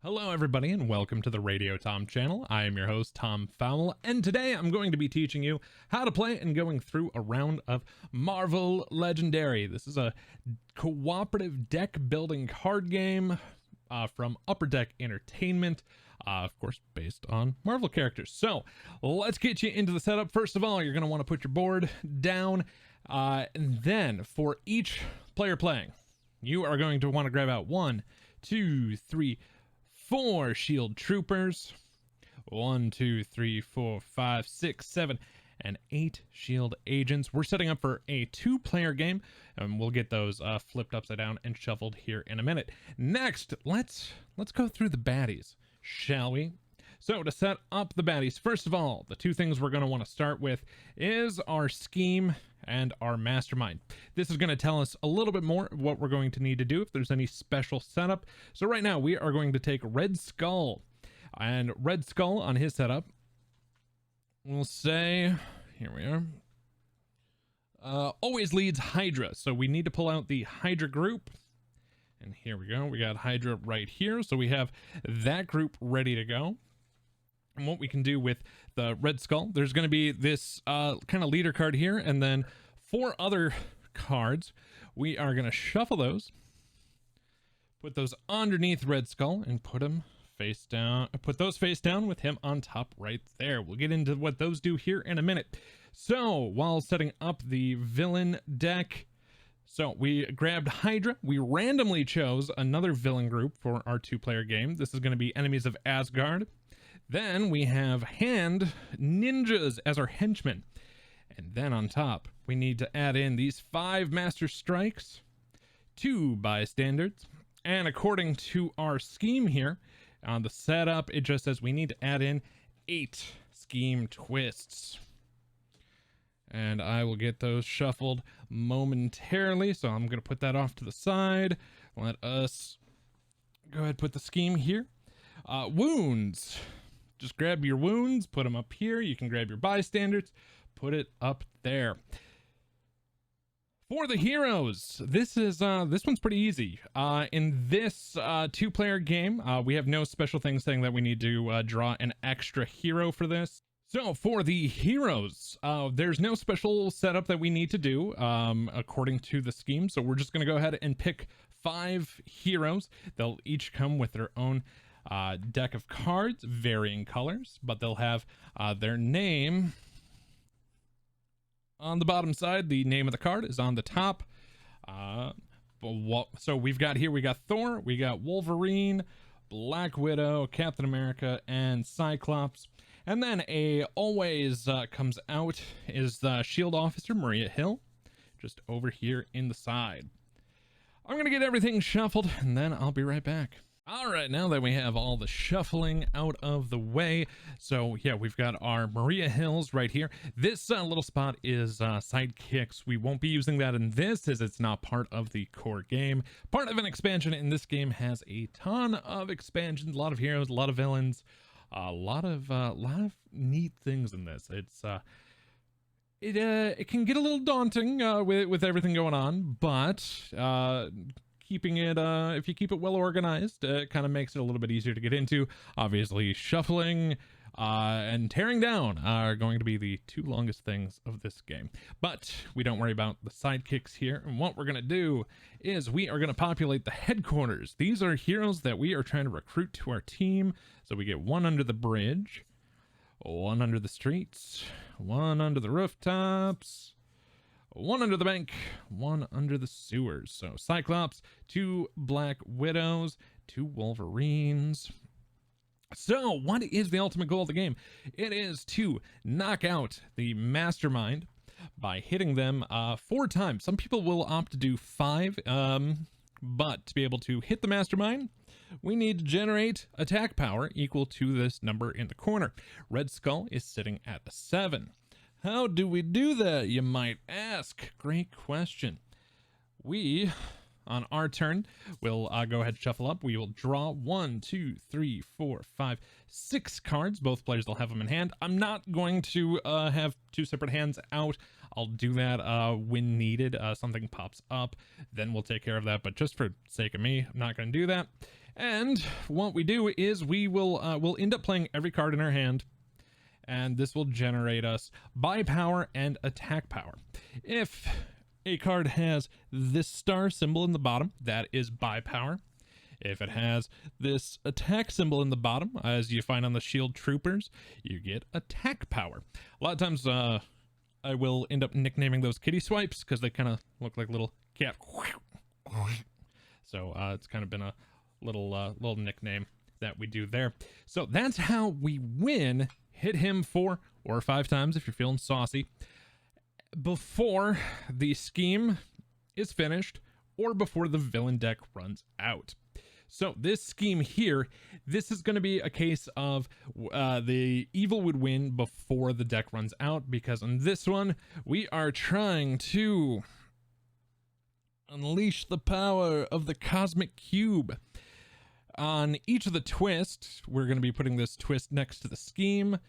Hello everybody and welcome to the Radio Tom channel. I am your host Tom Fowle, and today I'm going to be teaching you how to play and going through a round of Marvel Legendary. This is a cooperative deck building card game from Upper Deck Entertainment, of course based on Marvel characters. So let's get you into the setup. First of all, you're going to want to put your board down, and then for each player playing, you are going to want to grab out 1, 2, 3, 4 shield troopers, 1, 2, 3, 4, 5, 6, 7, and 8 shield agents. We're setting up for a 2-player game, and we'll get those flipped upside down and shuffled here in a minute. Next, let's go through the baddies, shall we? So to set up the baddies, first of all, the two things we're going to want to start with is our scheme and our mastermind. This is going to tell us a little bit more of what we're going to need to do if there's any special setup. So right now we are going to take Red Skull, and Red Skull on his setup, we'll say, here we are, always leads Hydra. So we need to pull out the Hydra group. And here we go. We got Hydra right here. So we have that group ready to go. And what we can do with the Red Skull, there's going to be this kind of leader card here, and then 4 other cards. We are going to shuffle those, put those underneath Red Skull, and put them face down. Put those face down with him on top right there. We'll get into what those do here in a minute. So while setting up the villain deck, so we grabbed Hydra. We randomly chose another villain group for our 2-player game. This is going to be Enemies of Asgard. Then we have Hand Ninjas as our henchmen. And then on top, we need to add in these 5 Master Strikes, 2 Bystanders, and according to our scheme here, on the setup, it just says we need to add in 8 Scheme Twists. And I will get those shuffled momentarily, so I'm going to put that off to the side. Let us go ahead and put the scheme here. Wounds. Just grab your wounds, put them up here. You can grab your bystanders, put it up there. For the heroes, this one's pretty easy. In this 2-player game, we have no special things saying that we need to draw an extra hero for this. So for the heroes, there's no special setup that we need to do according to the scheme. So we're just going to go ahead and pick 5 heroes. They'll each come with their own deck of cards, varying colors, but they'll have their name on the bottom side. The name of the card is on the top. So we got Thor, we got Wolverine, Black Widow, Captain America, and Cyclops. And then always comes out is the Shield Officer Maria Hill, just over here in the side. I'm gonna get everything shuffled, and then I'll be right back. All right, now that we have all the shuffling out of the way, so yeah, we've got our Maria Hills right here. This little spot is sidekicks. We won't be using that in this, as it's not part of the core game. Part of an expansion, in this game has a ton of expansions, a lot of heroes, a lot of villains, a lot of neat things in this. It can get a little daunting with everything going on, but keeping it, if you keep it well organized, it kind of makes it a little bit easier to get into. Obviously, shuffling and tearing down are going to be the 2 longest things of this game. But we don't worry about the sidekicks here. And what we're going to do is we are going to populate the headquarters. These are heroes that we are trying to recruit to our team. So we get 1 under the bridge, 1 under the streets, 1 under the rooftops, 1 under the bank, 1 under the sewers. So Cyclops, 2 Black Widows, 2 Wolverines. So what is the ultimate goal of the game? It is to knock out the mastermind by hitting them 4 times. Some people will opt to do 5, but to be able to hit the mastermind, we need to generate attack power equal to this number in the corner. Red Skull is sitting at a 7. How do we do that, you might ask? Great question. We, on our turn, will go ahead and shuffle up. We will draw 1, 2, 3, 4, 5, 6 cards. Both players will have them in hand. I'm not going to have 2 separate hands out. I'll do that when needed. Something pops up, then we'll take care of that. But just for sake of me, I'm not going to do that. And what we do is we'll end up playing every card in our hand, and this will generate us buy power and attack power. If a card has this star symbol in the bottom, that is buy power. If it has this attack symbol in the bottom, as you find on the shield troopers, you get attack power. A lot of times I will end up nicknaming those kitty swipes because they kind of look like little cat. So it's kind of been a little nickname that we do there. So that's how we win. Hit him 4 or 5 times if you're feeling saucy before the scheme is finished or before the villain deck runs out. So this scheme here, this is going to be a case of the evil would win before the deck runs out, because on this one we are trying to unleash the power of the cosmic cube. On each of the twists, we're going to be putting this twist next to the scheme.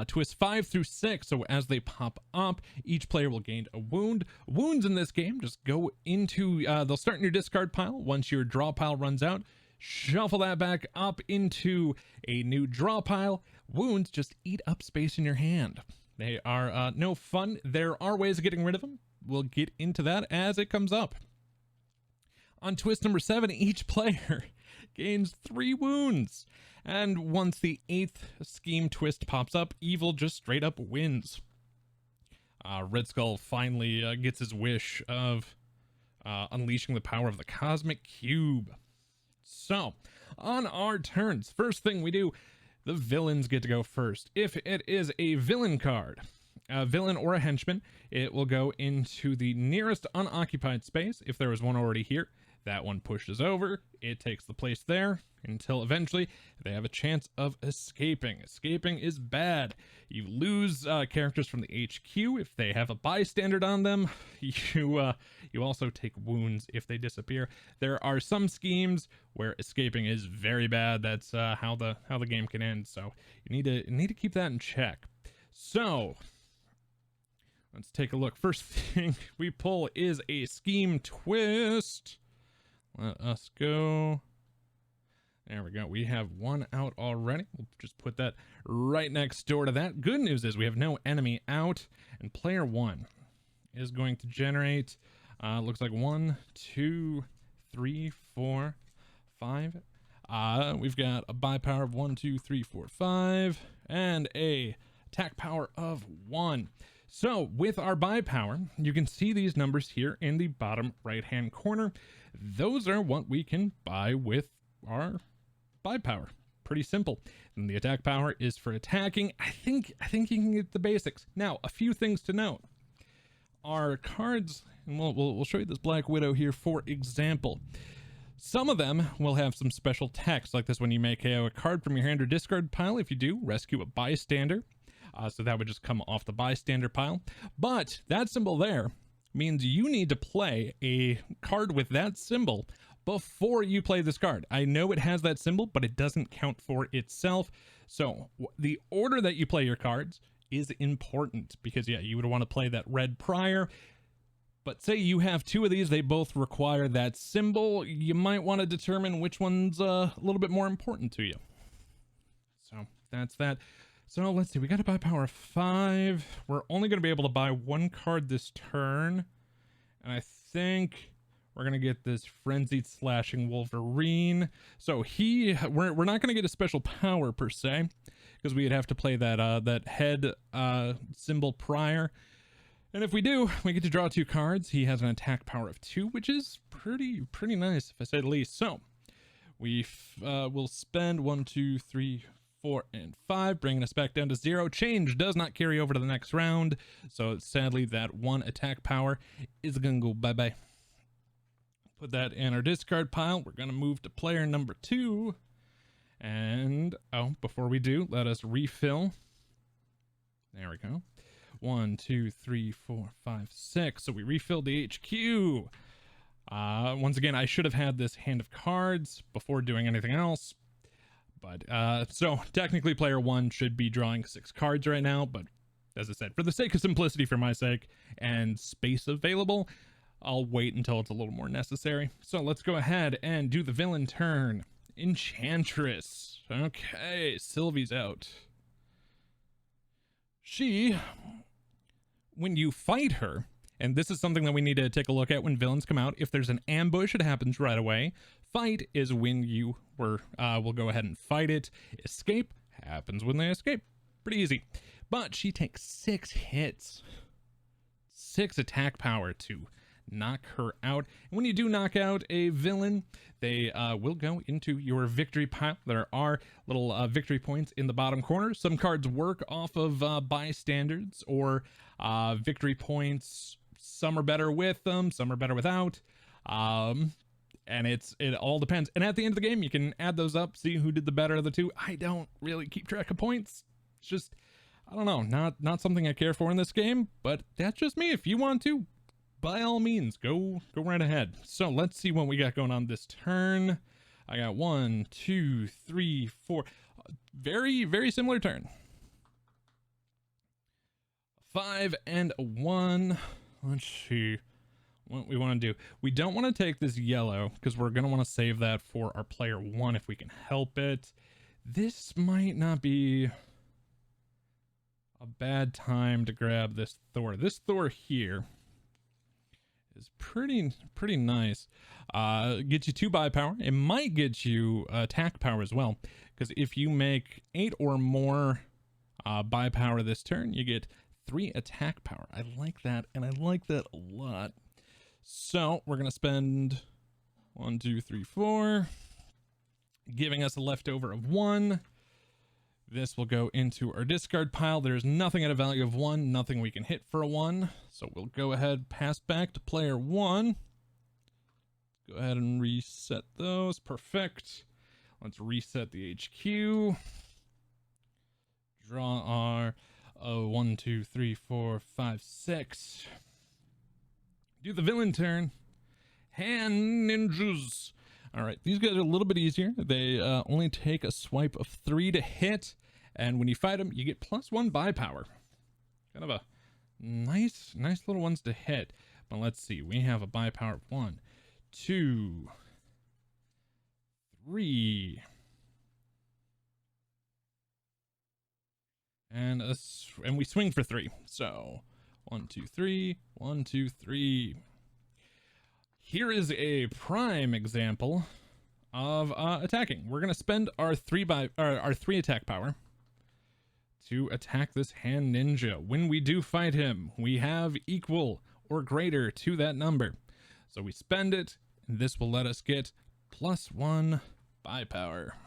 Twist 5 through 6, so as they pop up, each player will gain a wound. Wounds in this game just go into, they'll start in your discard pile. Once your draw pile runs out, shuffle that back up into a new draw pile. Wounds just eat up space in your hand. They are no fun. There are ways of getting rid of them. We'll get into that as it comes up. On twist number 7, each player gains 3 wounds. And once the 8th scheme twist pops up, evil just straight up wins. Red Skull finally gets his wish of unleashing the power of the cosmic cube. So, on our turns, first thing we do, the villains get to go first. If it is a villain card, a villain or a henchman, it will go into the nearest unoccupied space. If there was one already here, that one pushes over, it takes the place there until eventually they have a chance of escaping. Escaping is bad. You lose characters from the HQ if they have a bystander on them. You also take wounds if they disappear. There are some schemes where escaping is very bad. That's how the game can end. So you need to keep that in check. So let's take a look. First thing we pull is a scheme twist. Let us go. There we go. We have one out already. We'll just put that right next door to that. Good news is we have no enemy out, and player 1 is going to generate, looks like 1, 2, 3, 4, 5. We've got a buy power of 1, 2, 3, 4, 5, and a attack power of 1. So with our buy power, you can see these numbers here in the bottom right hand corner. Those are what we can buy with our buy power. Pretty simple. And the attack power is for attacking. I think you can get the basics. Now, a few things to note. Our cards, and we'll show you this Black Widow here for example. Some of them will have some special text, like this when you make a card from your hand or discard pile. If you do, rescue a bystander. So that would just come off the bystander pile. But that symbol there means you need to play a card with that symbol before you play this card. I know it has that symbol, but it doesn't count for itself. So the order that you play your cards is important, because yeah, you would want to play that red prior. But say you have 2 of these, they both require that symbol. You might want to determine which one's a little bit more important to you. So that's that. So let's see, we got to buy power 5. We're only going to be able to buy 1 card this turn. And I think we're going to get this Frenzied Slashing Wolverine. So we're not going to get a special power per se, because we'd have to play that head symbol prior. And if we do, we get to draw 2 cards. He has an attack power of 2, which is pretty nice, if I say the least. So we will spend 1, 2, 3, 4, and 5, bringing us back down to 0. Change does not carry over to the next round, so sadly that 1 attack power is gonna go bye-bye. Put that in our discard pile. We're gonna move to player number 2, and before we do, let us refill. There we go. 1, 2, 3, 4, 5, 6. So we refilled the HQ. Once again, I should have had this hand of cards before doing anything else. But so technically player 1 should be drawing 6 cards right now, but as I said, for the sake of simplicity, for my sake, and space available, I'll wait until it's a little more necessary. So let's go ahead and do the villain turn. Enchantress. Okay, Sylvie's out. She, when you fight her, and this is something that we need to take a look at when villains come out. If there's an ambush, it happens right away. Fight is when you will go ahead and fight it. Escape happens when they escape. Pretty easy. But she takes 6 hits. 6 attack power to knock her out. And when you do knock out a villain, they will go into your victory pile. There are little victory points in the bottom corner. Some cards work off of bystanders or victory points. Some are better with them, some are better without. And it all depends. And at the end of the game, you can add those up, see who did the better of the two. I don't really keep track of points. It's just, I don't know, not something I care for in this game, but that's just me. If you want to, by all means, go right ahead. So let's see what we got going on this turn. I got 1, 2, 3, 4. Very, very similar turn. 5 and 1. Let's see what we want to do. We don't want to take this yellow because we're going to want to save that for our player 1 if we can help it. This might not be a bad time to grab this Thor. This Thor here is pretty nice. Gets you 2 buy power. It might get you attack power as well, because if you make 8 or more buy power this turn, you get 3 attack power. I like that, and I like that a lot. So we're gonna spend 1, 2, 3, 4, giving us a leftover of 1. This will go into our discard pile. There's nothing at a value of 1, nothing we can hit for a 1. So we'll go ahead, pass back to player 1. Go ahead and reset those. Perfect. Let's reset the HQ. Draw our 1, 2, 3, 4, 5, 6. Do the villain turn. Hand ninjas. All right, these guys are a little bit easier. They only take a swipe of 3 to hit, and when you fight them, you get +1 buy power. Kind of a nice little ones to hit. But let's see, we have a buy power of 1, 2, 3, and we swing for 3. So 1, 2, 3, 1, 2, 3. Here is a prime example of attacking. We're gonna spend our 3 attack power to attack this hand ninja. When we do fight him, we have equal or greater to that number. So we spend it, and this will let us get +1 buy power.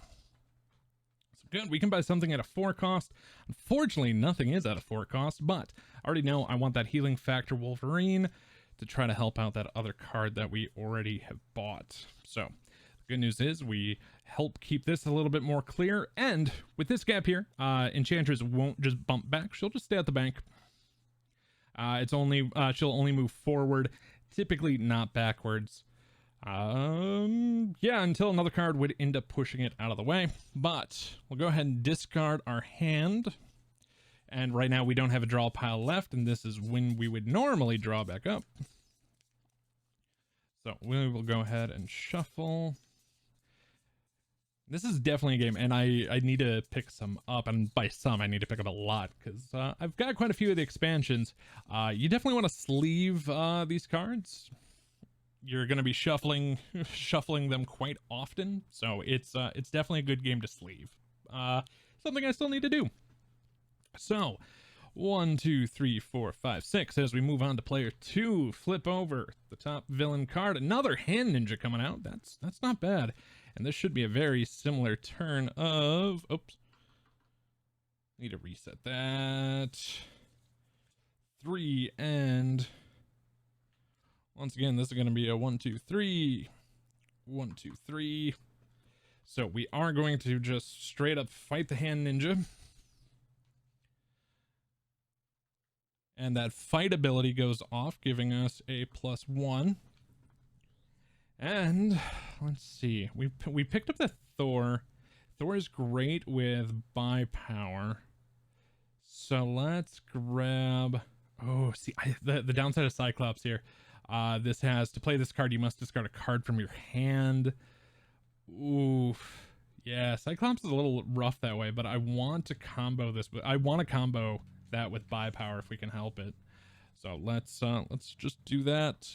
So good, we can buy something at a 4 cost. Unfortunately, nothing is at a 4 cost, but I already know I want that healing factor Wolverine to try to help out that other card that we already have bought. So the good news is we help keep this a little bit more clear, and with this gap here, Enchantress won't just bump back, she'll just stay at the bank. She'll only move forward, typically not backwards. Yeah, until another card would end up pushing it out of the way. But we'll go ahead and discard our hand. And right now we don't have a draw pile left, and this is when we would normally draw back up. So we will go ahead and shuffle. This is definitely a game, and I need to pick some up, and by some I need to pick up a lot, because I've got quite a few of the expansions. You definitely want to sleeve these cards. You're going to be shuffling them quite often, so it's definitely a good game to sleeve. Something I still need to do. So 1, 2, 3, 4, 5, 6. As we move on to player 2, flip over the top villain card. Another hand ninja coming out. That's not bad. And this should be a very similar turn of, oops, need to reset that. 3, and once again, this is going to be a 1, 2, 3, 1, 2, 3. So we are going to just straight up fight the hand ninja. And that fight ability goes off, giving us a +1. And let's see, we picked up the Thor. Thor is great with buy power. So let's grab, oh, see, the downside of Cyclops here. This has, to play this card, you must discard a card from your hand. Oof. Yeah, Cyclops is a little rough that way, but I want to combo this. I want to combo that with buy power if we can help it. So let's just do that.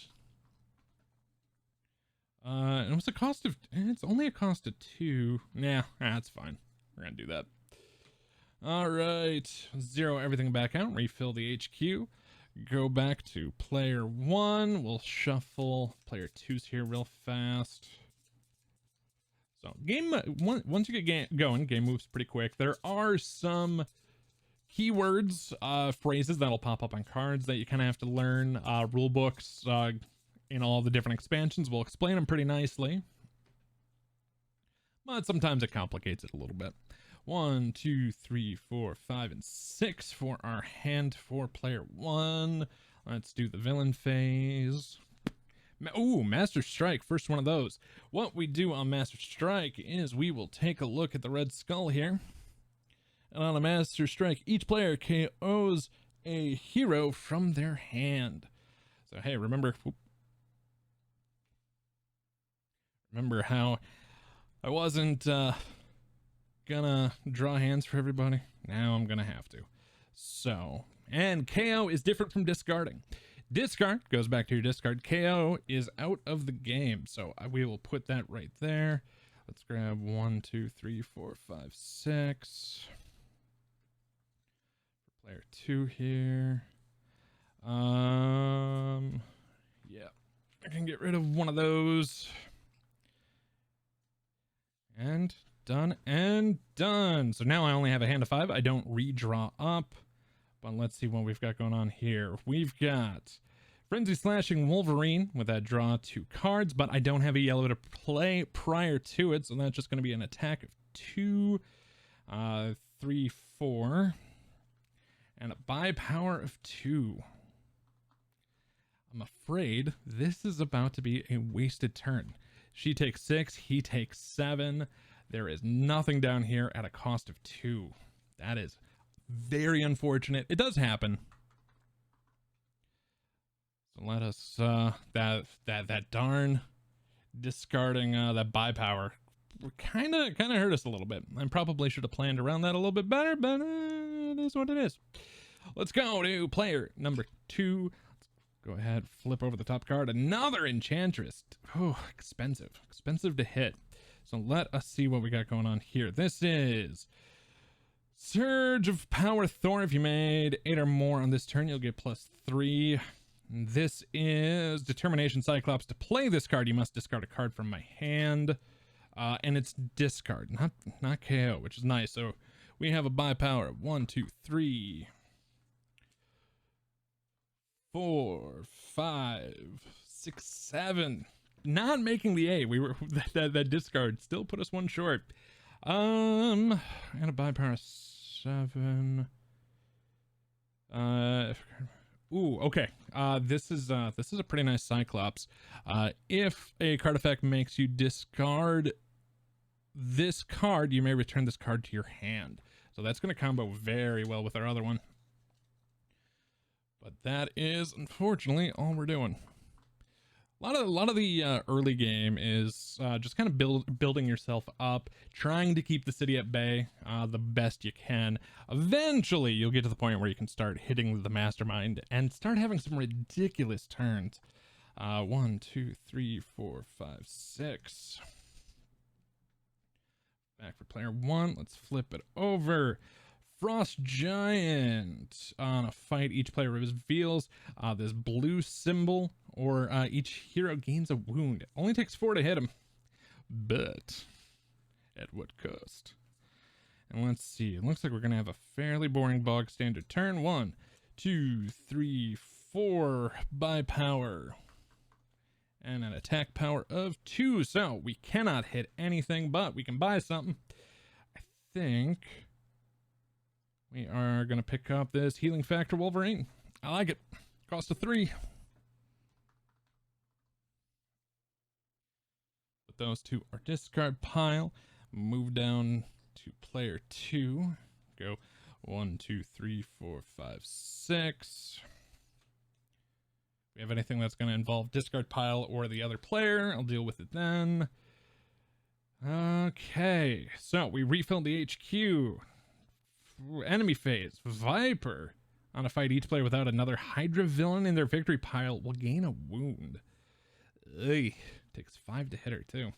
And what's the cost of? It's only a cost of 2. Nah, that's fine. We're gonna do that. All right, zero everything back out. Refill the HQ. Go back to player 1. We'll shuffle player 2's here real fast. So game once you get going, game moves pretty quick. There are some keywords, phrases that'll pop up on cards that you kind of have to learn. Rule books in all the different expansions will explain them pretty nicely, but sometimes it complicates it a little bit. 1, 2, 3, 4, 5, and 6 for our hand for player 1. Let's do the villain phase. Ooh, Master Strike, first one of those. What we do on Master Strike is we will take a look at the red skull here. And on a Master Strike, each player KOs a hero from their hand. So hey, remember how I wasn't gonna draw hands for everybody? Now I'm gonna have to. So, and KO is different from discarding. Discard goes back to your discard. KO is out of the game. So we will put that right there. Let's grab 1, 2, 3, 4, 5, 6. For player 2 here. Yeah, I can get rid of one of those. And done and done. So now I only have a hand of 5. I don't redraw up. But let's see what we've got going on here. We've got Frenzy Slashing Wolverine with that draw 2 cards, but I don't have a yellow to play prior to it, so that's just going to be an attack of 2, 3, 4, and a buy power of 2. I'm afraid this is about to be a wasted turn. She takes 6, he takes 7. There is nothing down here at a cost of 2. That is very unfortunate. It does happen. So let us that darn discarding that buy power kind of hurt us a little bit. I probably should have planned around that a little bit better, but it is what it is. Let's go to player number 2. Let's go ahead, flip over the top card. Another Enchantress. Oh, expensive to hit. So let us see what we got going on here. This is Surge of Power Thor. If you made 8 or more on this turn, you'll get +3. This is Determination Cyclops. To play this card, you must discard a card from my hand. And it's discard, not KO, which is nice. So we have a buy power of 1, 2, 3, 4, 5, 6, 7. Not making the A. We were that discard still put us 1 short. I got a buy power of 7. Ooh, okay. This is a pretty nice Cyclops. If a card effect makes you discard this card, you may return this card to your hand. So that's going to combo very well with our other one. But that is unfortunately all we're doing. A lot of the early game is just kind of building yourself up, trying to keep the city at bay the best you can. Eventually, you'll get to the point where you can start hitting the mastermind and start having some ridiculous turns. 1, 2, 3, 4, 5, 6. Back for player 1. Let's flip it over. Frost Giant. On a fight, each player reveals this blue symbol, or each hero gains a wound. It only takes 4 to hit him, but at what cost? And let's see. It looks like we're going to have a fairly boring bog standard turn. 1, 2, 3, 4 buy power. And an attack power of 2. So we cannot hit anything, but we can buy something. I think we are going to pick up this Healing Factor Wolverine. I like it. Cost of 3. Put those to our discard pile. Move down to player 2. Go 1, 2, 3, 4, 5, 6. If we have anything that's going to involve discard pile or the other player, I'll deal with it then. Okay. Okay, so we refilled the HQ. Enemy phase, Viper. On a fight, each player without another Hydra villain in their victory pile will gain a wound. Ugh. Takes 5 to hit her, too.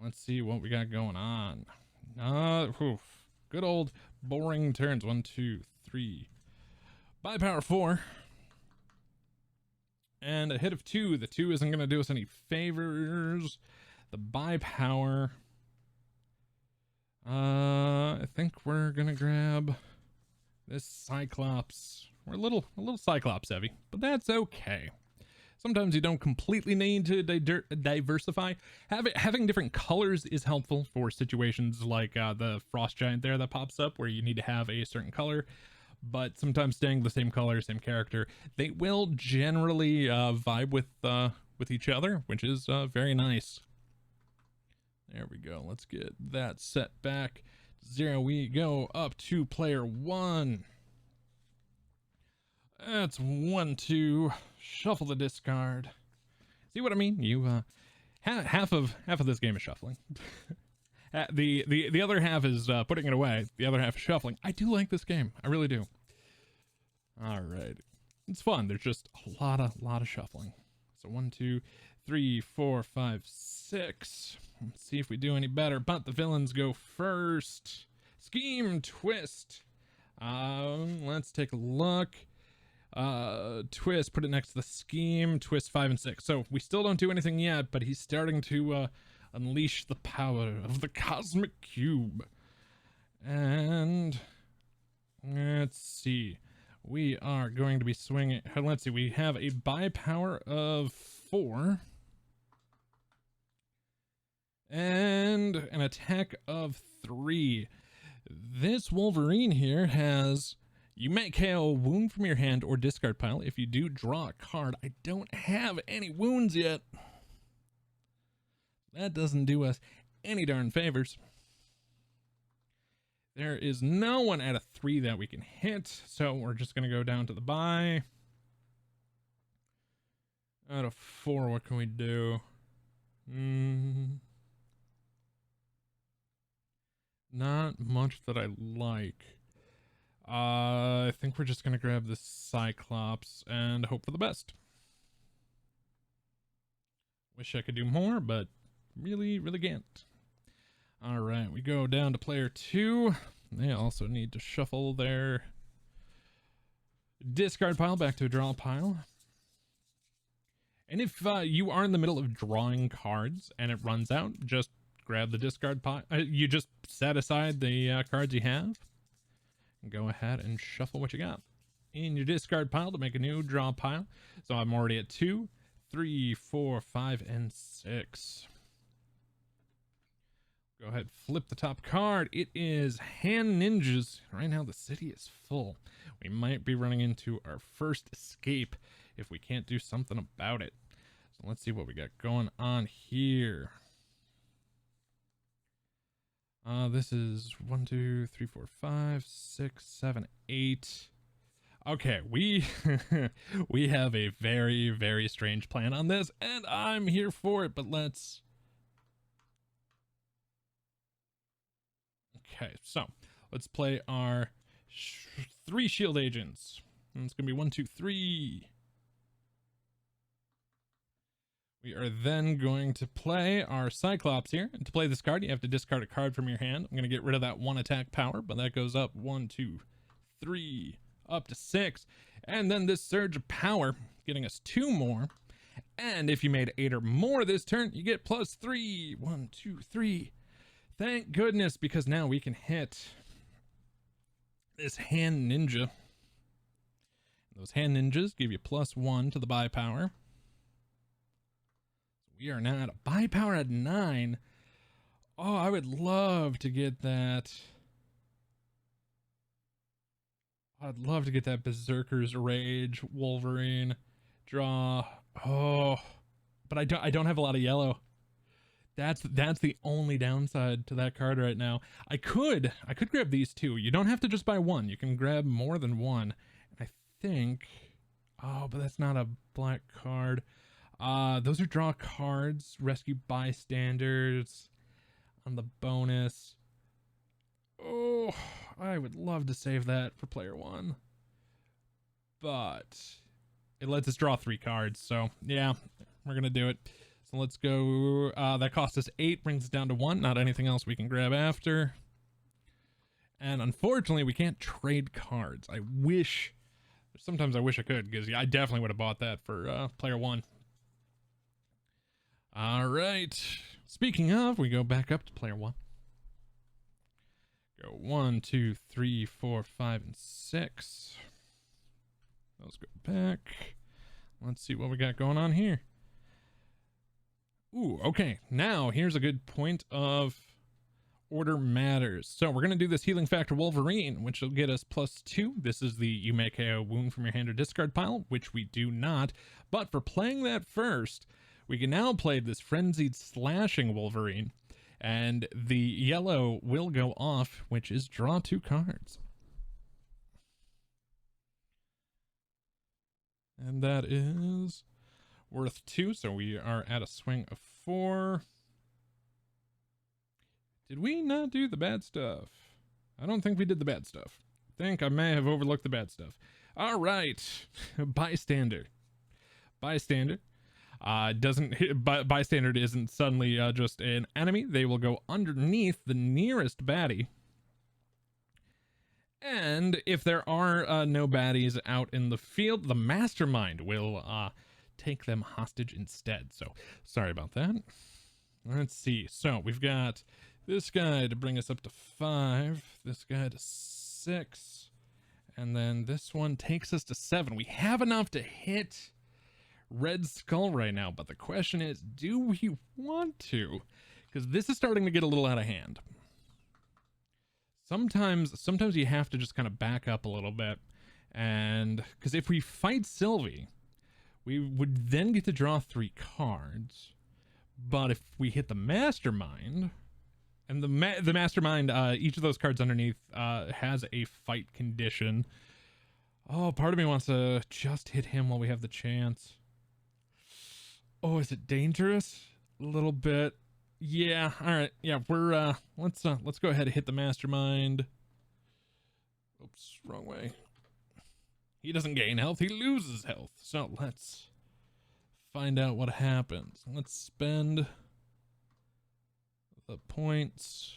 Let's see what we got going on. Good old boring turns. 1, 2, 3. By power 4. And a hit of 2. The 2 isn't going to do us any favors. The by power. I think we're going to grab this Cyclops. We're a little Cyclops heavy, but that's okay. Sometimes you don't completely need to diversify. Having different colors is helpful for situations like the Frost Giant there that pops up where you need to have a certain color. But sometimes staying the same color, same character, they will generally vibe with each other, which is very nice. There we go. Let's get that set back. 0, we go up to player 1. That's 1, 2. Shuffle the discard. See what I mean? You half of this game is shuffling. The other half is putting it away. The other half is shuffling. I do like this game. I really do. All right, it's fun. There's just a lot of shuffling. So 1, 2, 3, 4, 5, 6. Let's see if we do any better. But the villains go first. Scheme twist. Let's take a look. Twist, put it next to the scheme. Twist 5 and 6. So we still don't do anything yet, but he's starting to unleash the power of the cosmic cube. And let's see. We are going to be swinging. Let's see. We have a by power of 4. And an attack of 3. This Wolverine here has, you may KO a wound from your hand or discard pile. If you do, draw a card. I don't have any wounds yet. That doesn't do us any darn favors. There is no one at a 3 that we can hit, so we're just going to go down to the buy. Out of 4, what can we do? Not much that I like. I think we're just going to grab the Cyclops and hope for the best. Wish I could do more, but really can't. All right, we go down to player 2. They also need to shuffle their discard pile back to a draw pile. And if you are in the middle of drawing cards and it runs out, just grab the discard pile. You just set aside the cards you have. And go ahead and shuffle what you got in your discard pile to make a new draw pile. So I'm already at 2, 3, 4, 5, and 6. Go ahead, flip the top card. It is Hand Ninjas. Right now the city is full. We might be running into our first escape if we can't do something about it. So let's see what we got going on here. This is 1, 2, 3, 4, 5, 6, 7, 8. Okay, we we have a very strange plan on this, and I'm here for it, but let's... Okay, so let's play our 3 shield agents. And it's gonna be 1, 2, 3. We are then going to play our Cyclops here. And to play this card, you have to discard a card from your hand. I'm going to get rid of that 1 attack power, but that goes up 1, 2, 3, up to 6. And then this surge of power, getting us 2 more. And if you made 8 or more this turn, you get +3. 1, 2, 3. Thank goodness, because now we can hit this Hand Ninja. Those Hand Ninjas give you +1 to the buy power. We are now at a buy power at 9. Oh, I would love to get that. I'd love to get that Berserker's Rage Wolverine draw. Oh, but I don't have a lot of yellow. That's the only downside to that card right now. I could grab these 2. You don't have to just buy 1. You can grab more than 1. I think. Oh, but that's not a black card. Those are draw cards, rescue bystanders. on the bonus. Oh, I would love to save that for player 1. But it lets us draw 3 cards. So, yeah, we're going to do it. So let's go. That cost us 8, brings it down to 1. Not anything else we can grab after. And unfortunately, we can't trade cards. Sometimes I wish I could, because I definitely would have bought that for player 1. All right. Speaking of, we go back up to player 1. Go 1, 2, 3, 4, 5, and 6. Let's go back. Let's see what we got going on here. Ooh, okay. Now, here's a good point of order matters. So we're going to do this Healing Factor Wolverine, which will get us +2. This is the you may KO wound from your hand or discard pile, which we do not. But for playing that first, we can now play this Frenzied Slashing Wolverine. And the yellow will go off, which is draw 2 cards. And that is worth 2, so we are at a swing of 4. Did we not do the bad stuff? I don't think we did the bad stuff. I think I may have overlooked the bad stuff. All right. Bystander. Bystander. Bystander isn't suddenly just an enemy. They will go underneath the nearest baddie. And if there are no baddies out in the field, the mastermind will take them hostage instead. So sorry about that. Let's see. So we've got this guy to bring us up to 5, this guy to 6, and then this one takes us to 7. We have enough to hit Red Skull right now, but the question is, do we want to? Because this is starting to get a little out of hand. Sometimes you have to just kind of back up a little bit, and because if we fight Sylvie, we would then get to draw 3 cards. But if we hit the mastermind, and the mastermind, each of those cards underneath has a fight condition. Oh, part of me wants to just hit him while we have the chance. Oh, is it dangerous? A little bit. Yeah, all right. Yeah, we're let's go ahead and hit the mastermind. Oops, wrong way. He doesn't gain health, he loses health. So let's find out what happens. Let's spend the points.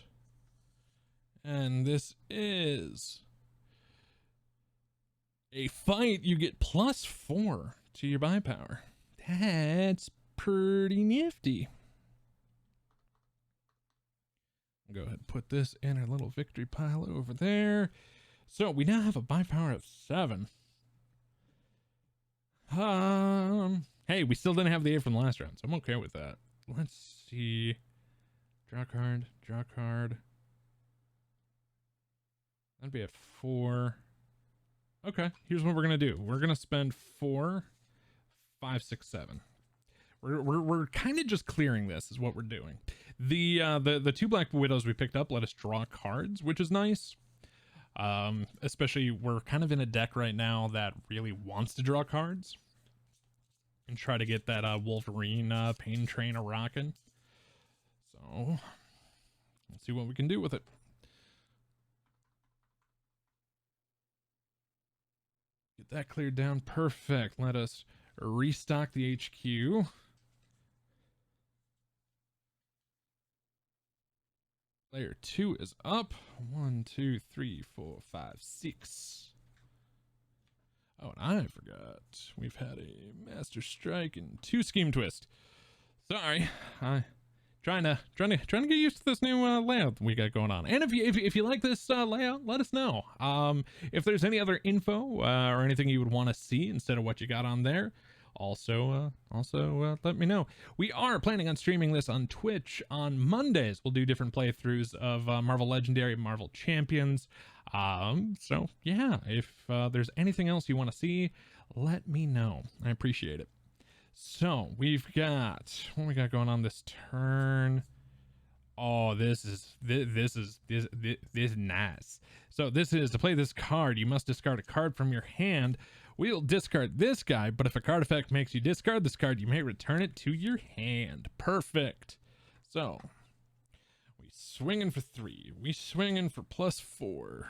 And this is a fight. You get +4 to your buy power. That's pretty nifty. Go ahead and put this in our little victory pile over there. So we now have a buy power of 7. Hey, we still didn't have the 8 from the last round, so I'm okay with that. Let's see. Draw card, draw card. That'd be a 4. Okay, here's what we're gonna do. We're gonna spend 4, 5, 6, 7. We're kind of just clearing this is what we're doing. The 2 Black Widows we picked up let us draw cards, which is nice. Especially we're kind of in a deck right now that really wants to draw cards and try to get that Wolverine Pain Train a rockin'. So let's see what we can do with it. Get that cleared down. Perfect. Let us restock the HQ. Layer 2 is up. 1, 2, 3, 4, 5, 6. Oh, and I forgot. We've had a Master Strike and 2 Scheme Twist. Sorry, trying to get used to this new layout we got going on. And if you like this layout, let us know. If there's any other info or anything you would want to see instead of what you got on there, also let me know. We are planning on streaming this on Twitch on Mondays. We'll do different playthroughs of Marvel Legendary, Marvel Champions. So yeah, if there's anything else you want to see, let me know. I appreciate it. So we've got what we got going on this turn. Oh, this is nice. So this is to play this card, you must discard a card from your hand. We'll discard this guy, but if a card effect makes you discard this card, you may return it to your hand. Perfect. So we swinging for 3. We swinging for +4.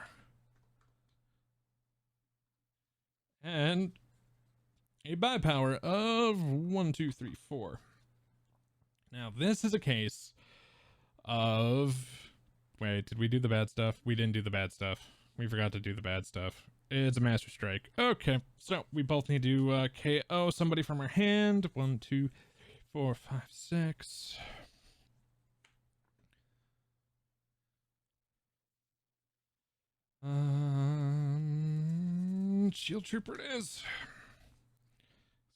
And a buy power of 1, 2, 3, 4. Now, this is a case of... Wait, did we do the bad stuff? We didn't do the bad stuff. We forgot to do the bad stuff. It's a Master Strike. Okay, so we both need to KO somebody from our hand. 1, 2, 3, 4, 5, 6. Shield Trooper it is. So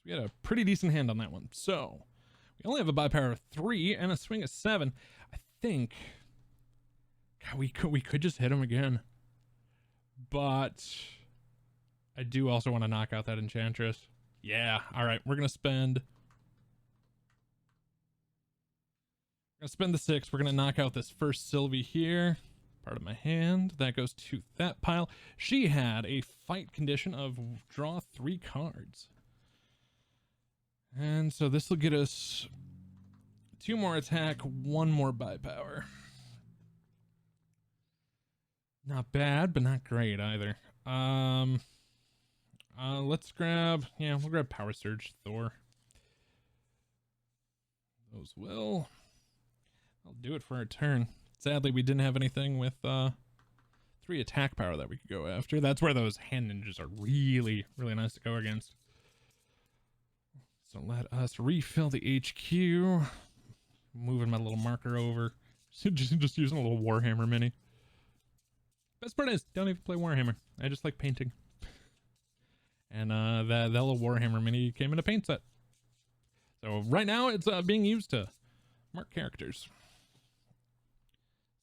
we had a pretty decent hand on that one. So we only have a buy power of 3 and a swing of 7. I think God, we could just hit him again, but I do also want to knock out that Enchantress. Yeah, all right, we're gonna spend the 6. We're gonna knock out this first Sylvie here. Part of my hand that goes to that pile. She had a fight condition of draw 3 cards, and so this will get us 2 more attack, 1 more buy power. Not bad, but not great either. Let's grab, we'll grab Power Surge Thor. Those will. I'll do it for our turn. Sadly, we didn't have anything with 3 attack power that we could go after. That's where those hand ninjas are really, really nice to go against. So let us refill the HQ. Moving my little marker over. Just using a little Warhammer mini. Best part is, don't even play Warhammer. I just like painting. And that little Warhammer mini came in a paint set. So right now it's being used to mark characters.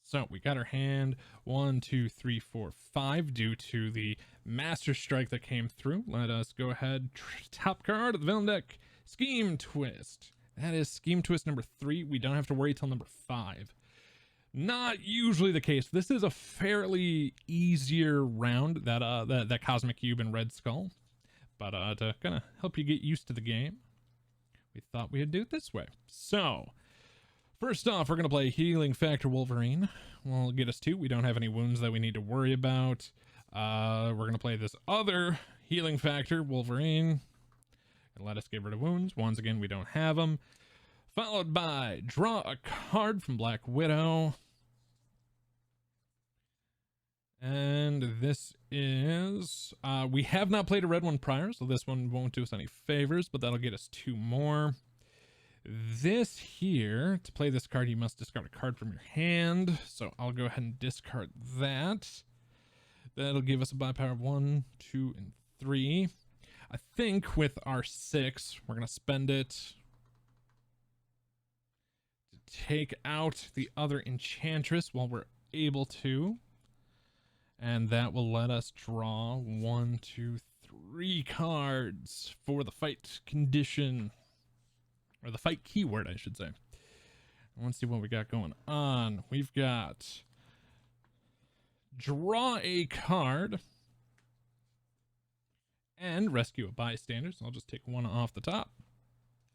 So we got our hand 1, 2, 3, 4, 5 due to the Master Strike that came through. Let us go ahead. Top card of the villain deck, Scheme Twist. That is Scheme Twist number 3. We don't have to worry till number 5. Not usually the case. This is a fairly easier round, that Cosmic Cube and Red Skull. But to kind of help you get used to the game, we thought we'd do it this way. So first off, we're going to play Healing Factor Wolverine. Will get us 2. We don't have any wounds that we need to worry about. We're going to play this other Healing Factor Wolverine and let us get rid of wounds. Once again, we don't have them. Followed by draw a card from Black Widow. And this is, we have not played a red one prior, so this one won't do us any favors, but that'll get us 2 more. This here, to play this card, you must discard a card from your hand. So I'll go ahead and discard that. That'll give us a buy power of 1, 2, and 3. I think with our 6, we're going to spend it to take out the other Enchantress while we're able to. And that will let us draw 1, 2, 3 cards for the fight condition. Or the fight keyword, I should say. Let's see what we got going on. We've got draw a card and rescue a bystander. So I'll just take 1 off the top,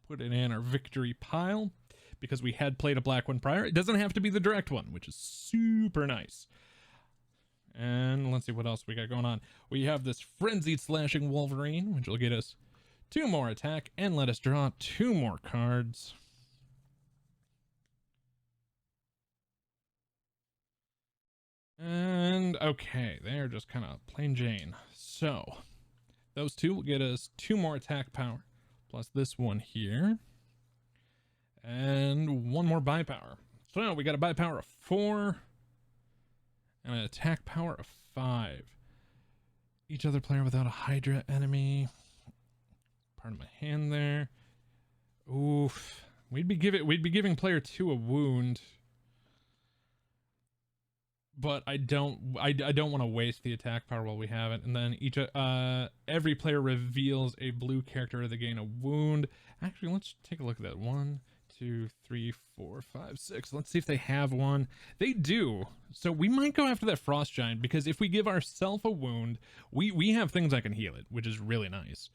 put it in our victory pile because we had played a black one prior. It doesn't have to be the direct one, which is super nice. And let's see what else we got going on. We have this Frenzied Slashing Wolverine, which will get us 2 more attack and let us draw 2 more cards. And okay, they're just kind of plain Jane. So those 2 will get us 2 more attack power plus this one here and 1 more buy power. So we got a buy power of 4 and an attack power of 5. Each other player without a Hydra enemy. Part of my hand there. Oof. We'd be giving player 2 a wound. But I don't want to waste the attack power while we have it. And then every player reveals a blue character to gain a wound. Actually, let's take a look at that. 1, 2, 3, 4, 5, 6. Let's see if they have one. They do. So we might go after that Frost Giant because if we give ourselves a wound, we have things that can heal it, which is really nice.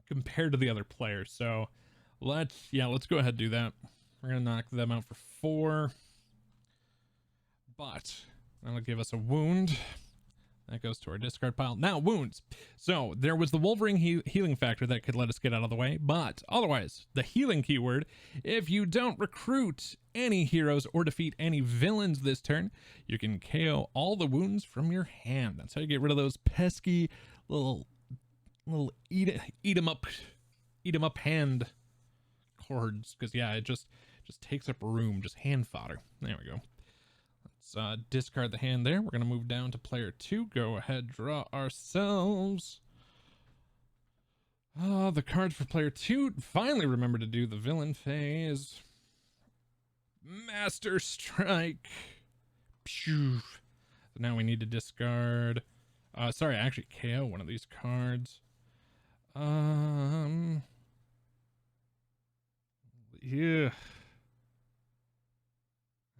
Compared to the other players. So let's go ahead and do that. We're gonna knock them out for 4. But that'll give us a wound. That goes to our discard pile. Now, wounds. So there was the Wolverine healing factor that could let us get out of the way, but otherwise, the healing keyword, if you don't recruit any heroes or defeat any villains this turn, you can KO all the wounds from your hand. That's how you get rid of those pesky little eat 'em up hand cords. Because yeah, it just takes up room, just hand fodder. There we go. Let's discard the hand there. We're going to move down to player 2. Go ahead, draw ourselves the cards for player 2. Finally remember to do the villain phase. Master Strike. Phew. So now we need to discard. Sorry, actually KO one of these cards. Yeah.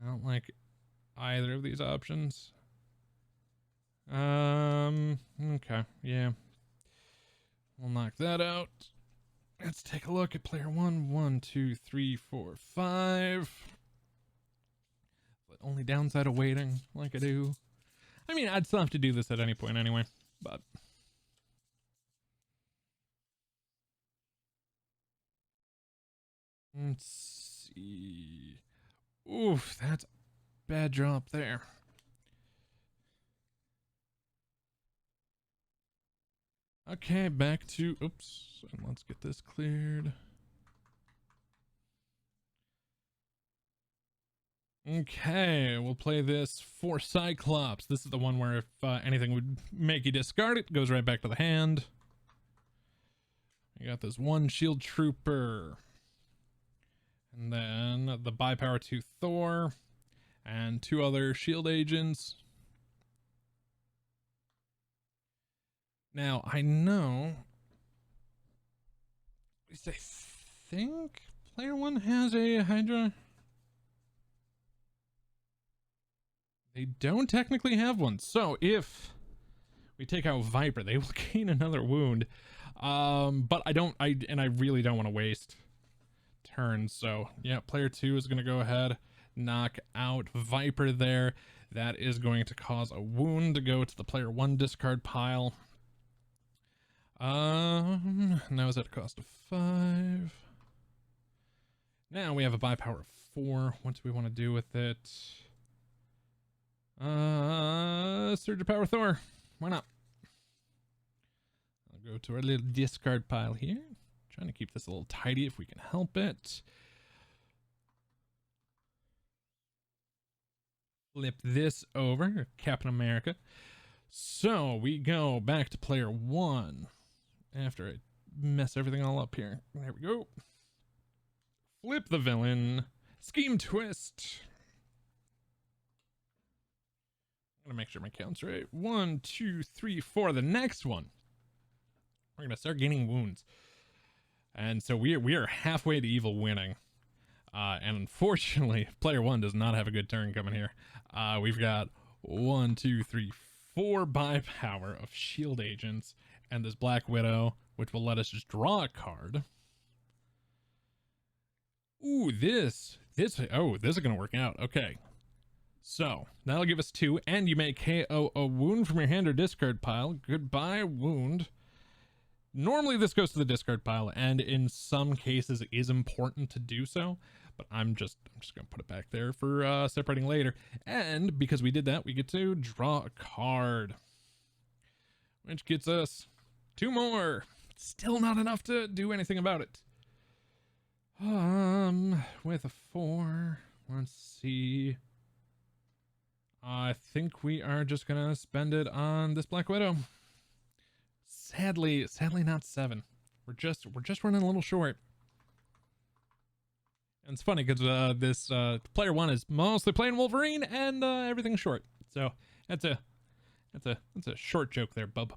I don't like either of these options. Okay, yeah. We'll knock that out. Let's take a look at player 1. 1, 2, 3, 4, 5. But only downside of waiting, like I do. I mean, I'd still have to do this at any point anyway, but. Let's see. Oof, that's bad drop there. Okay, back to, oops, and let's get this cleared. Okay, we'll play this for Cyclops. This is the one where if anything would make you discard it, goes right back to the hand. You got this 1 shield trooper. And then the Bi-Power 2 Thor. And 2 other shield agents. Now, I know, at least I think player 1 has a Hydra. They don't technically have one. So if we take out Viper, they will gain another wound. But I really don't want to waste turns. So yeah, player 2 is going to go ahead, knock out Viper there. That is going to cause a wound to go to the player 1 discard pile. Now is at a cost of 5. Now we have a Bi-Power of 4. What do we want to do with it? Surge of Power Thor. Why not? I'll go to our little discard pile here. Trying to keep this a little tidy if we can help it. Flip this over, Captain America. So we go back to player 1 after I mess everything all up here. There we go. Flip the villain. Scheme twist. I'm gonna make sure my count's right. 1, 2, 3, 4. The next one, we're gonna start gaining wounds. And so we are halfway to evil winning. And unfortunately, player 1 does not have a good turn coming here. We've got 1, 2, 3, 4 Bi-Power of shield agents and this Black Widow, which will let us just draw a card. Ooh, this is gonna work out. Okay, so that'll give us 2, and you may KO a wound from your hand or discard pile. Goodbye, wound. Normally this goes to the discard pile, and in some cases it is important to do so, but I'm just gonna put it back there for separating later. And because we did that, we get to draw a card, which gets us 2 more. Still not enough to do anything about it. With a 4, let's see. I think we are just gonna spend it on this Black Widow. Sadly not 7. We're just running a little short. And it's funny because this player 1 is mostly playing Wolverine and everything's short. So that's a short joke there, bub.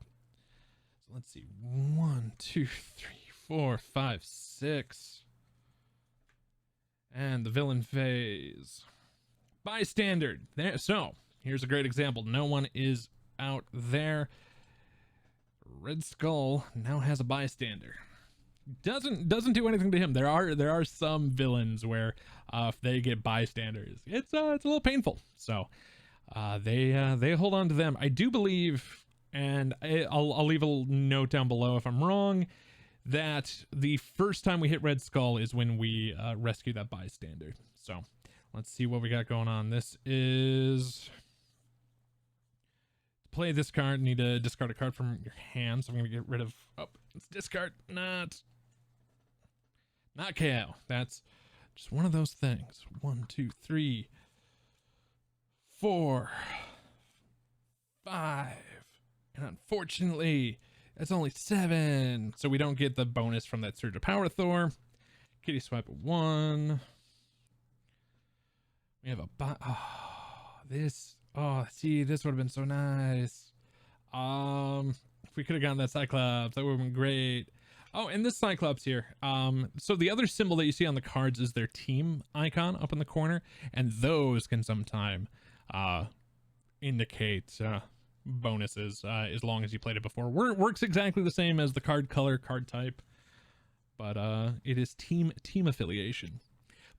So let's see. 1, 2, 3, 4, 5, 6. And the villain phase. Bystander. There. So here's a great example. No one is out there. Red Skull now has a bystander. doesn't do anything to him. There are some villains where if they get bystanders, it's a little painful. So they hold on to them. I do believe, and I'll leave a note down below if I'm wrong, that the first time we hit Red Skull is when we rescue that bystander. So let's see what we got going on. This is play this card. Need to discard a card from your hand. So I'm gonna get rid of. Oh, let's discard. Not KO. That's just one of those things. 1, 2, 3, 4, 5, and unfortunately that's only 7, so we don't get the bonus from that Surge of Power Thor. Kitty swipe of 1. We have a see, this would have been so nice. If we could have gotten that Cyclops, that would have been great. Oh, and this Cyclops here. So the other symbol that you see on the cards is their team icon up in the corner, and those can sometime indicate bonuses as long as you played it before. Works exactly the same as the card color, card type, but it is team affiliation.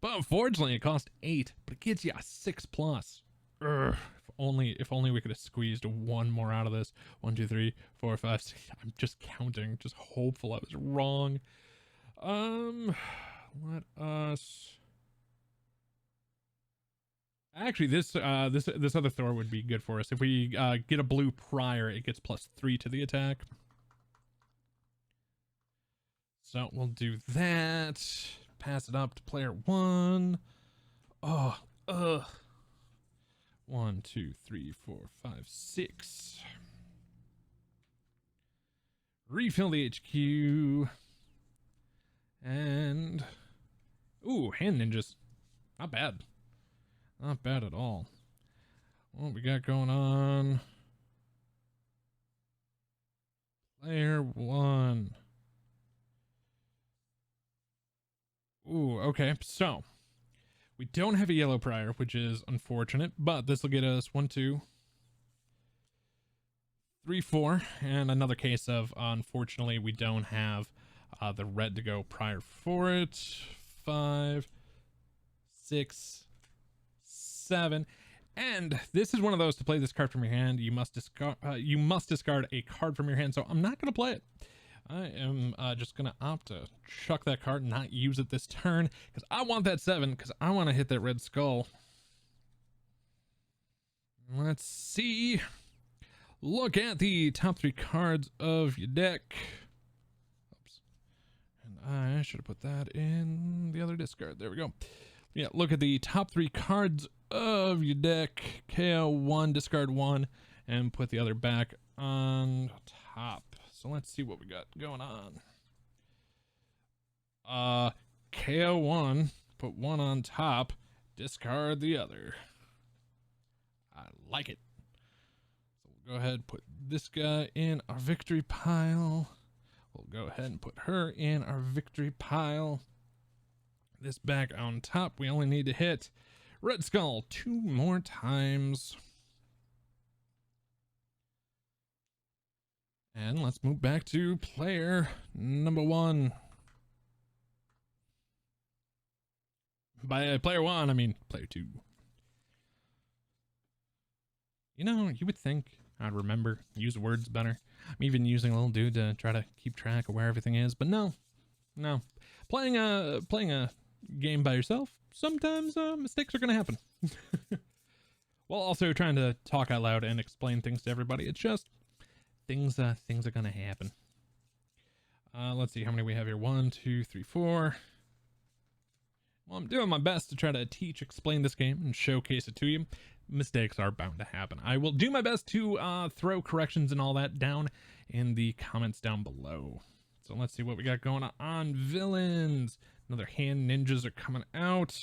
But unfortunately, it cost 8, but it gets you a 6+. Urgh. If only we could have squeezed one more out of this. 1, 2, 3, 4, 5, 6. I'm just counting, just hopeful I was wrong. Let us. Actually, this other Thor would be good for us. If we get a blue prior, it gets +3 to the attack. So we'll do that. Pass it up to player 1. Oh, ugh. 1, 2, 3, 4, 5, 6. Refill the HQ. And ooh, hand ninjas. Not bad. Not bad at all. What we got going on? Player 1. Ooh, okay. So we don't have a yellow prior, which is unfortunate, but this will get us 1, 2, 3, 4, and another case of unfortunately we don't have the red to go prior for it. 5, 6, 7, and this is one of those to play this card from your hand. You must discard. You must discard a card from your hand. So I'm not going to play it. I am just going to opt to chuck that card and not use it this turn because I want that 7 because I want to hit that Red Skull. Let's see. Look at the top 3 cards of your deck. Oops. And I should have put that in the other discard. There we go. Yeah, look at the top 3 cards of your deck. KO 1, discard 1, and put the other back on top. So let's see what we got going on. KO 1, put 1 on top, discard the other. I like it. So we'll go ahead and put this guy in our victory pile. We'll go ahead and put her in our victory pile. This back on top. We only need to hit Red Skull 2 more times. And let's move back to player number 1. By player 1, I mean player 2. You know, you would think I'd remember, use words better. I'm even using a little dude to try to keep track of where everything is, but no. Playing a game by yourself, sometimes mistakes are gonna happen. While also trying to talk out loud and explain things to everybody, it's just things are gonna happen. Let's see how many we have here. 1, 2, 3, 4. Well, I'm doing my best to try to explain this game and showcase it to you. Mistakes are bound to happen. I will do my best to throw corrections and all that down in the comments down below. So let's see what we got going on. Villains. Another hand ninjas are coming out.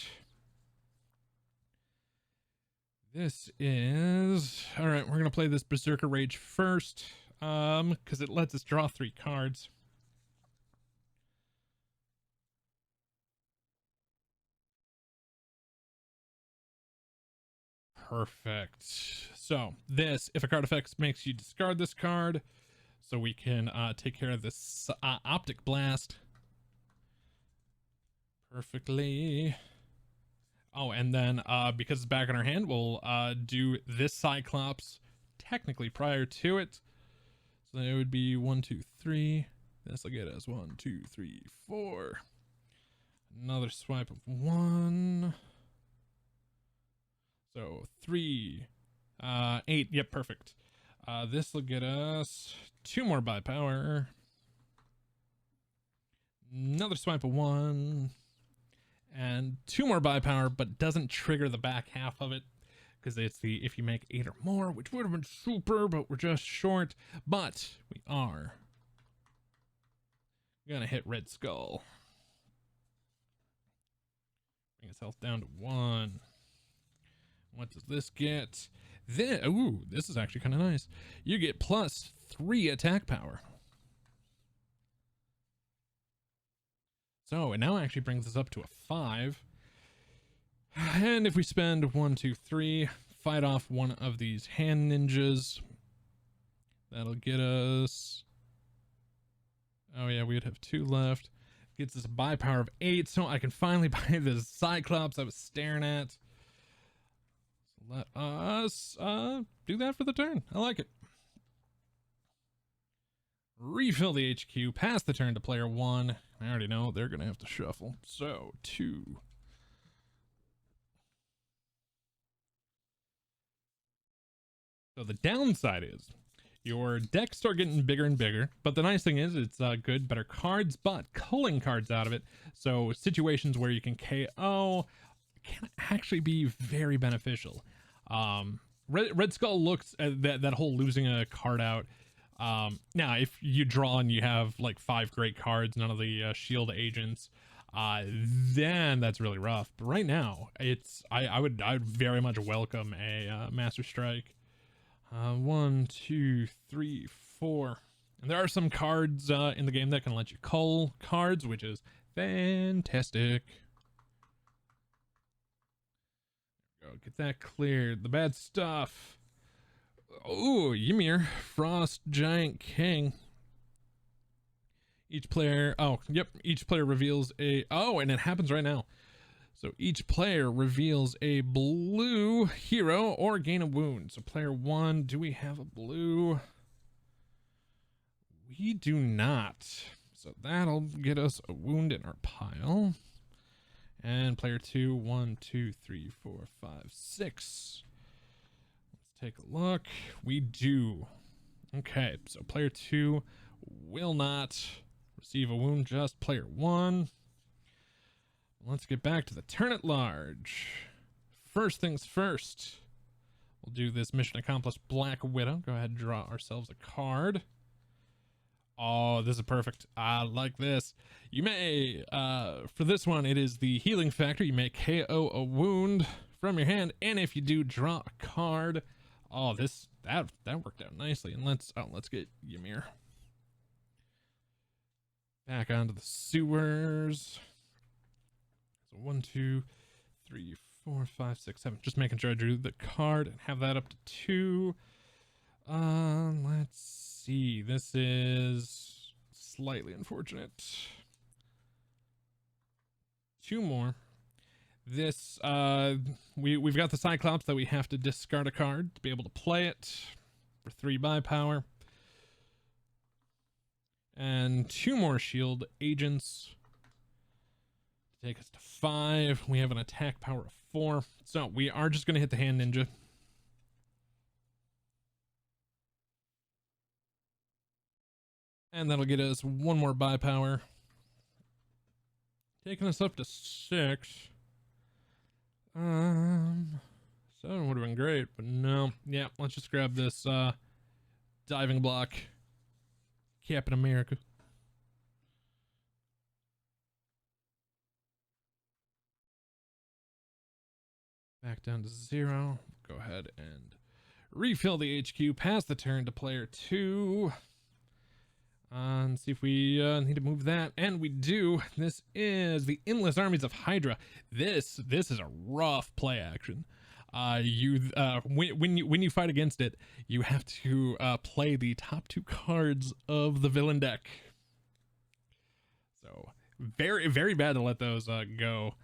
This is... Alright, we're going to play this Berserker Rage first. Because it lets us draw 3 cards. Perfect. So this, if a card effects makes you discard this card, so we can take care of this Optic Blast. perfectly. Oh, and then because it's back in our hand, we'll do this Cyclops technically prior to it. So it would be 1, 2, 3. This will get us 1, 2, 3, 4. Another swipe of 1. So 3, 8. Yep, perfect. This will get us 2 more by power. Another swipe of 1. And 2 more by power, but doesn't trigger the back half of it because it's the if you make 8 or more, which would have been super, but we're just short. But we are gonna hit Red Skull. Bring his health down to 1. What does this get? Ooh, this is actually kind of nice. You get +3 attack power. So it now actually brings us up to a 5. And if we spend 1, 2, 3, fight off one of these hand ninjas, that'll get us. Oh yeah, we would have 2 left. Gets us a buy power of 8, so I can finally buy this Cyclops I was staring at. So let us do that for the turn. I like it. Refill the HQ, pass the turn to player 1. I already know they're gonna have to shuffle. So 2. So the downside is your decks start getting bigger and bigger, but the nice thing is it's good, better cards, but culling cards out of it. So situations where you can KO can actually be very beneficial. Red Skull looks at that whole losing a card out. Now if you draw and you have like 5 great cards, none of the shield agents, then that's really rough. But right now it's I would very much welcome a Master Strike. 1, 2, 3, 4. And there are some cards in the game that can let you cull cards, which is fantastic. Go get that cleared. The bad stuff. Oh, Ymir, Frost Giant King. Each player, each player reveals a, and it happens right now. So each player reveals a blue hero or gain a wound. So player 1, do we have a blue? We do not. So that'll get us a wound in our pile. And player 2, 1, 2, 3, 4, 5, 6. Let's take a look. We do. Okay, so player 2 will not receive a wound, just player 1. Let's get back to the turn at large. First things first, we'll do this mission accomplished Black Widow. Go ahead and draw ourselves a card. Oh, this is perfect. I like this. You may, for this one, it is the healing factor. You may KO a wound from your hand, and if you do, draw a card. Oh, that worked out nicely. And let's get Ymir back onto the sewers. So 1, 2, 3, 4, 5, 6, 7. Just making sure I drew the card and have that up to 2. Let's see. This is slightly unfortunate. 2 more. This we've got the Cyclops that we have to discard a card to be able to play it for 3 buy power. And 2 more shield agents. Take us to 5. We have an attack power of 4. So we are just going to hit the hand ninja. And that'll get us 1 more buy power. Taking us up to 6. 7 would have been great, but no. Yeah, let's just grab this diving block. Captain America. Back down to 0. Go ahead and refill the HQ. Pass the turn to player 2. And see if we need to move that. And we do. This is the Endless Armies of Hydra. This is a rough play action. When you fight against it, you have to play the top 2 cards of the villain deck. So Very, very bad to let those go,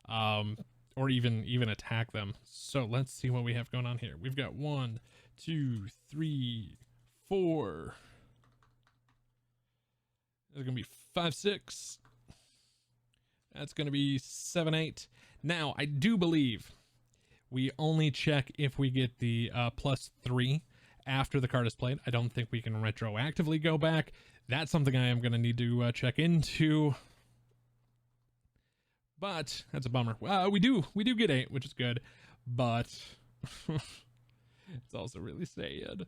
or even attack them. So let's see what we have going on here. We've got 1, 2, 3, 4. There's gonna be 5, 6. That's gonna be 7, 8. Now I do believe we only check if we get the +3 after the card is played. I don't think we can retroactively go back. That's something I am going to need to check into. But that's a bummer. We do get 8, which is good, but it's also really sad.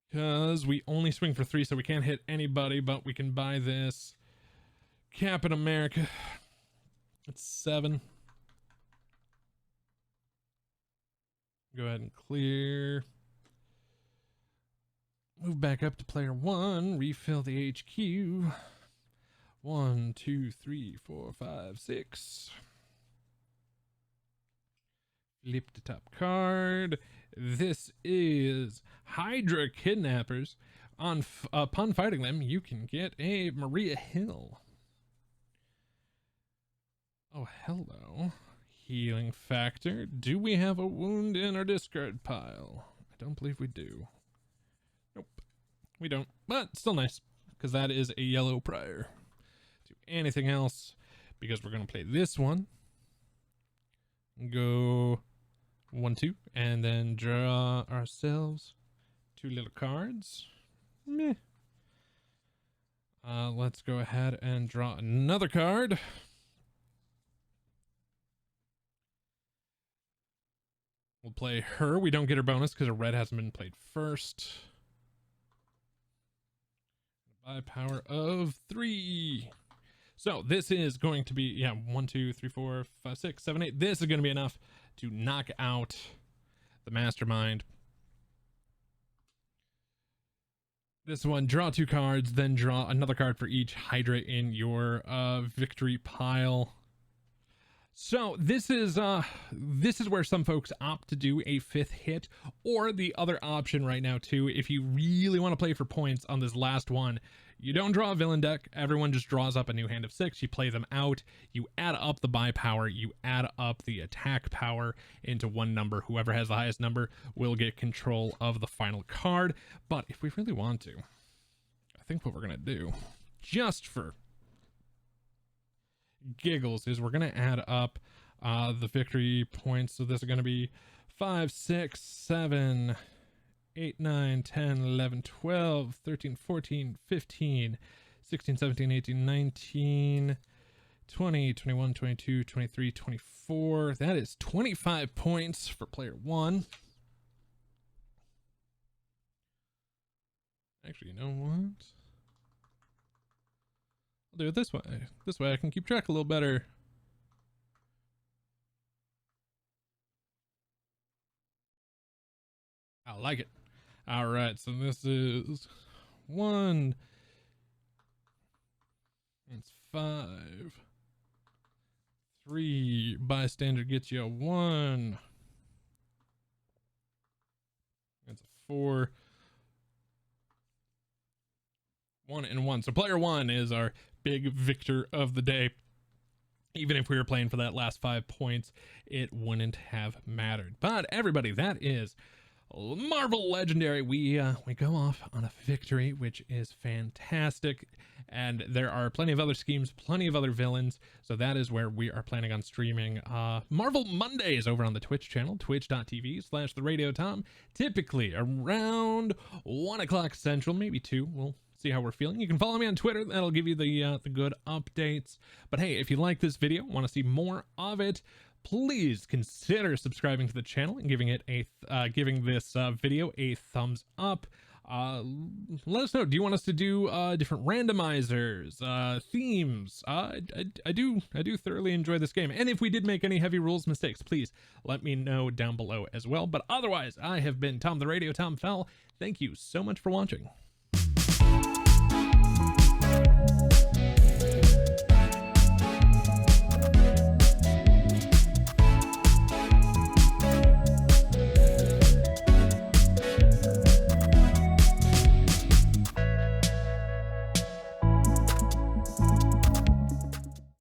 Because we only swing for 3, so we can't hit anybody, but we can buy this Captain America. It's 7. Go ahead and clear. Move back up to player 1. Refill the HQ. 1, 2, 3, 4, 5, 6. Flip the top card. This is Hydra Kidnappers. Upon fighting them, you can get a Maria Hill. Oh, hello. Healing factor. Do we have a wound in our discard pile? I don't believe we do. Nope, we don't. But still nice, because that is a yellow prior. Do anything else, because we're going to play this one. Go 1, 2, and then draw ourselves 2 little cards. Meh. Let's go ahead and draw another card. We'll play her. We don't get her bonus because her red hasn't been played first. By power of 3. So this is going to be, yeah, 1, 2, 3, 4, 5, 6, 7, 8. This is going to be enough to knock out the mastermind. This one, draw 2 cards, then draw another card for each Hydra in your victory pile. So this is where some folks opt to do a 5th hit, or the other option right now too, if you really want to play for points on this last one, you don't draw a villain deck. Everyone just draws up a new hand of 6. You play them out. You add up the buy power. You add up the attack power into one number. Whoever has the highest number will get control of the final card. But if we really want to, I think what we're gonna do, just for giggles, is we're going to add up the victory points. So this is going to be 5, 6, 7, 8, 9, 10, 11, 12, 13, 14, 15, 16, 17, 18, 19, 20, 21, 22, 23, 24. That is 25 points for player 1. Actually, you know what? I'll do it this way. This way I can keep track a little better. I like it. All right, so this is 1. It's 5. 3. Bystander gets you a 1. That's a 4. 1 and 1. So player 1 is our big victor of the day. Even if we were playing for that last 5 points, it wouldn't have mattered. But everybody, that is Marvel Legendary. We go off on a victory, which is fantastic. And there are plenty of other schemes, plenty of other villains. So that is where we are planning on streaming Marvel Mondays over on the Twitch channel, twitch.tv/TheRadioTom. Typically around 1 o'clock Central, maybe 2. We'll see how we're feeling. You can follow me on Twitter. That'll give you the good updates. But hey, if you like this video, want to see more of it, please consider subscribing to the channel and giving it a giving this video a thumbs up. Let us know, do you want us to do different randomizers, themes? I do thoroughly enjoy this game, and if we did make any heavy rules mistakes, please let me know down below as well. But otherwise, I have been Tom the Radio Tom Fell. Thank you so much for watching.